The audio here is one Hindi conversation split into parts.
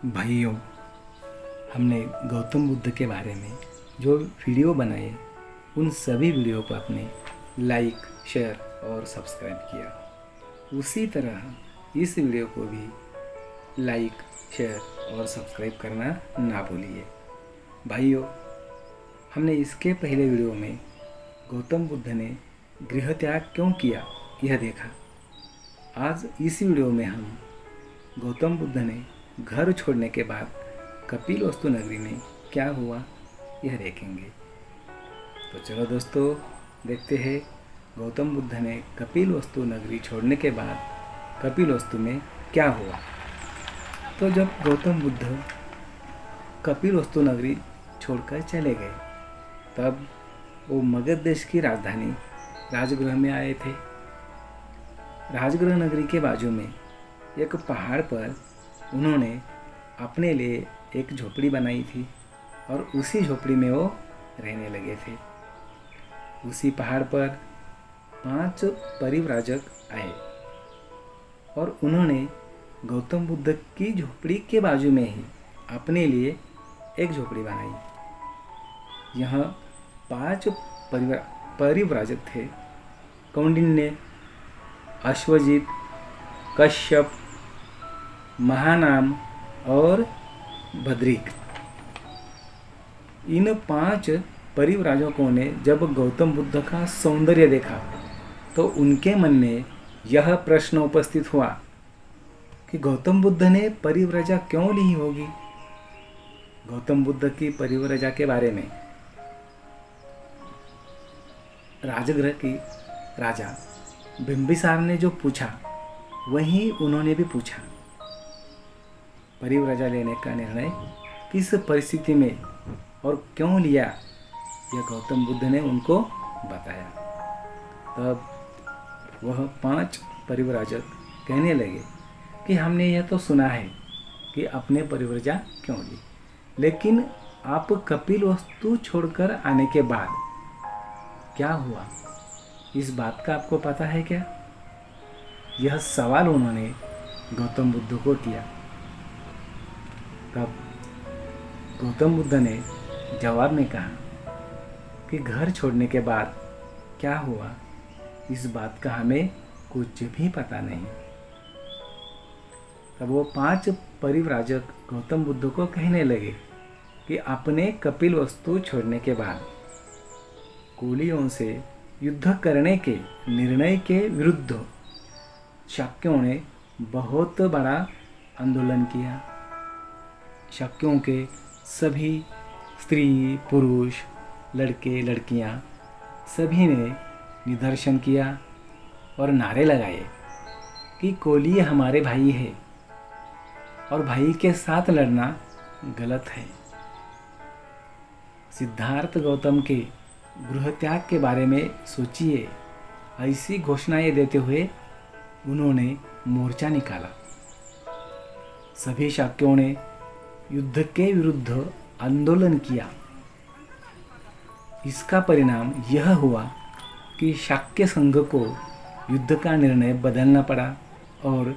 भाइयों, हमने गौतम बुद्ध के बारे में जो वीडियो बनाए उन सभी वीडियो को आपने लाइक, शेयर और सब्सक्राइब किया। उसी तरह इस वीडियो को भी लाइक, शेयर और सब्सक्राइब करना ना भूलिए। भाइयों, हमने इसके पहले वीडियो में गौतम बुद्ध ने गृह त्याग क्यों किया यह देखा। आज इस वीडियो में हम गौतम बुद्ध ने घर छोड़ने के बाद कपिलवस्तु नगरी में क्या हुआ यह देखेंगे। तो चलो दोस्तों, देखते हैं गौतम बुद्ध ने कपिलवस्तु नगरी छोड़ने के बाद कपिलवस्तु में क्या हुआ। तो जब गौतम बुद्ध कपिलवस्तु नगरी छोड़कर चले गए तब वो मगध देश की राजधानी राजगृह में आए थे। राजगृह नगरी के बाजू में एक पहाड़ पर उन्होंने अपने लिए एक झोपड़ी बनाई थी और उसी झोपड़ी में वो रहने लगे थे। उसी पहाड़ पर 5 परिव्राजक आए और उन्होंने गौतम बुद्ध की झोपड़ी के बाजू में ही अपने लिए एक झोपड़ी बनाई। यहाँ 5 परिव्राजक थे: कौंडिन्य, अश्वजित, कश्यप, महानाम और भद्रिक। इन 5 परिव्राजकों ने जब गौतम बुद्ध का सौंदर्य देखा तो उनके मन में यह प्रश्न उपस्थित हुआ कि गौतम बुद्ध ने परिव्रजा क्यों ली होगी। गौतम बुद्ध की परिव्रजा के बारे में राजगृह की राजा बिंबिसार ने जो पूछा वही उन्होंने भी पूछा। परिव्रजा लेने का निर्णय किस परिस्थिति में और क्यों लिया यह गौतम बुद्ध ने उनको बताया। तब वह 5 परिव्राजक कहने लगे कि हमने यह तो सुना है कि आपने परिव्रजा क्यों ली, लेकिन आप कपिलवस्तु छोड़कर आने के बाद क्या हुआ, इस बात का आपको पता है क्या? यह सवाल उन्होंने गौतम बुद्ध को किया। तब गौतम बुद्ध ने जवाब में कहा कि घर छोड़ने के बाद क्या हुआ इस बात का हमें कुछ भी पता नहीं। तब वो 5 परिव्राजक गौतम बुद्ध को कहने लगे कि अपने कपिलवस्तु छोड़ने के बाद कोलियों से युद्ध करने के निर्णय के विरुद्ध शाक्यों ने बहुत बड़ा आंदोलन किया। शाक्यों के सभी स्त्री, पुरुष, लड़के, लड़कियां सभी ने निदर्शन किया और नारे लगाए कि कोलीय हमारे भाई है और भाई के साथ लड़ना गलत है। सिद्धार्थ गौतम के गृह त्याग के बारे में सोचिए। ऐसी घोषणाएं देते हुए उन्होंने मोर्चा निकाला। सभी शाक्यों ने युद्ध के विरुद्ध आंदोलन किया। इसका परिणाम यह हुआ कि शाक्य संघ को युद्ध का निर्णय बदलना पड़ा और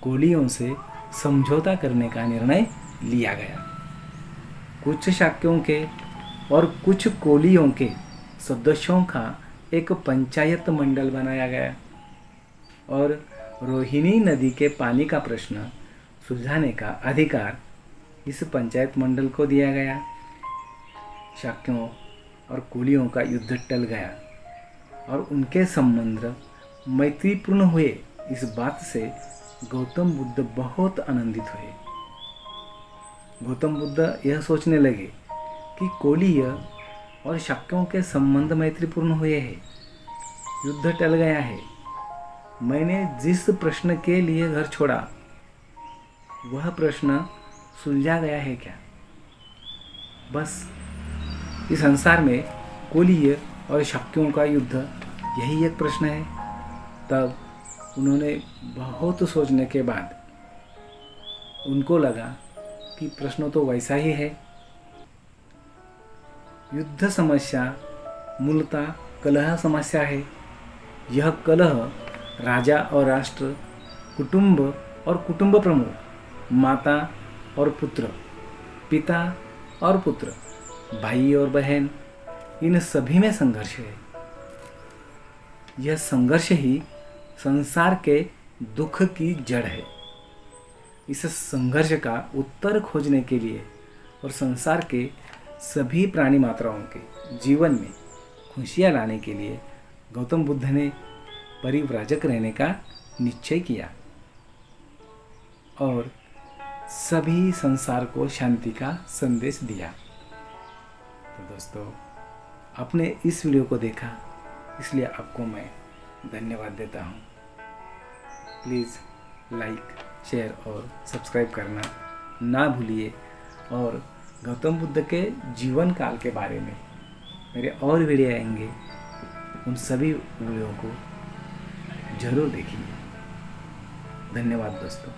कोलियों से समझौता करने का निर्णय लिया गया। कुछ शाक्यों के और कुछ कोलियों के सदस्यों का एक पंचायत मंडल बनाया गया और रोहिणी नदी के पानी का प्रश्न सुलझाने का अधिकार इस पंचायत मंडल को दिया गया। शाक्यों और कोलियों का युद्ध टल गया और उनके संबंध मैत्रीपूर्ण हुए। इस बात से गौतम बुद्ध बहुत आनंदित हुए। गौतम बुद्ध यह सोचने लगे कि कोलीय और शाक्यों के संबंध मैत्रीपूर्ण हुए हैं, युद्ध टल गया है। मैंने जिस प्रश्न के लिए घर छोड़ा वह प्रश्न सुलझा गया है क्या? बस इस संसार में कोलीय और शाक्यों का युद्ध यही एक प्रश्न है। तब उन्होंने बहुत सोचने के बाद उनको लगा कि प्रश्न तो वैसा ही है। युद्ध समस्या मूलतः कलह समस्या है। यह कलह राजा और राष्ट्र, कुटुंब और कुटुंब प्रमुख, माता, और पुत्र, पिता और पुत्र, भाई और बहन, इन सभी में संघर्ष है। यह संघर्ष ही संसार के दुख की जड़ है। इस संघर्ष का उत्तर खोजने के लिए और संसार के सभी प्राणी मात्राओं के जीवन में खुशियाँ लाने के लिए गौतम बुद्ध ने परिव्राजक रहने का निश्चय किया और सभी संसार को शांति का संदेश दिया। तो दोस्तों, आपने इस वीडियो को देखा, इसलिए आपको मैं धन्यवाद देता हूँ। प्लीज़ लाइक, शेयर और सब्सक्राइब करना ना भूलिए और गौतम बुद्ध के जीवन काल के बारे में मेरे और वीडियो आएंगे, उन सभी वीडियो को ज़रूर देखिए। धन्यवाद दोस्तों।